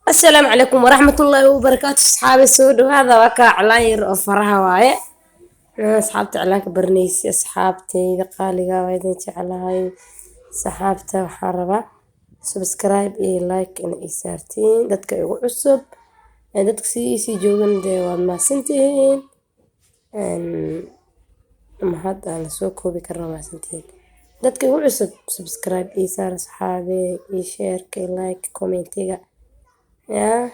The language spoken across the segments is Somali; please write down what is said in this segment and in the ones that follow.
السلام عليكم ورحمة الله وبركاته. أصحابي سود وهذا وكا علاير أفرها واي. أصحابتي علاك برنيسي أصحابتي قالي وايدين جعلهاي صحابته وحاربة سبسكرايب إي لايك إن إيسارتين دادك إيغو عصب دادك سي جوغن دي وما سنتين أما هاد أنا سوكو بكرة ما سنتين دادك إيغو عصب سبسكرايب إيسار أصحابي إي شير كي لايك كومنتيغا يا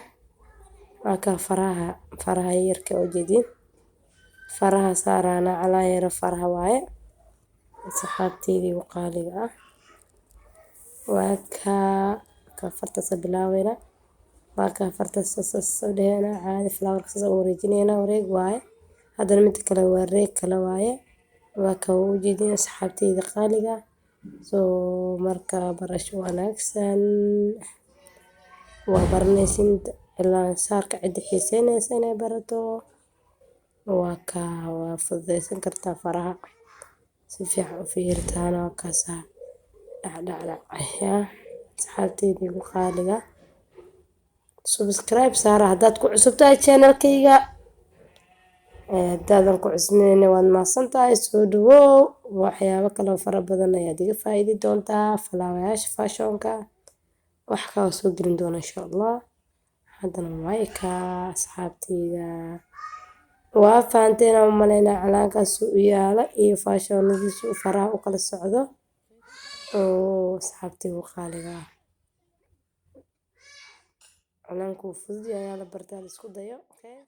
وكا faraha yarka oo jeedin faraha saarana calaa yara faraha waaye saxaabteydii qaaliga ah waa ka fartasa bilaawayna waa ka fartasa sodheena caadi flower sasa wareejinayna wareeg waaye haddana mid kale waa reeg kale waaye waa ka u jeedin saxaabteydii qaaliga soo marka barasho wanaagsan waa baranaysin ilaa saarka cidi xiiseynaysa inay barato waa fududeysan kartaa faraha si fiican u fiiritaana waa kaasaa dhacdhacdhacaya asxaabteydii ugu qaaliga subscribe saara haddaad ku cusub tahay channelkayga haddaadan ku cusubnayna waad mahadsan tahay soo dhawow waxyaabo kaloo fara badan ayaad iga faa'iidi doontaa falaawayaasha fashionka wax kaa soo gelin doona insha allah haddana waayka asxaabteyda waa fahanteen aan umaleynaa calaankaas u yaala iyo faashonadiisu faraha u kala socdo oo asxaabteyda qaaliga ah calaanku fudud ayaa la bartaa la isku dayo okay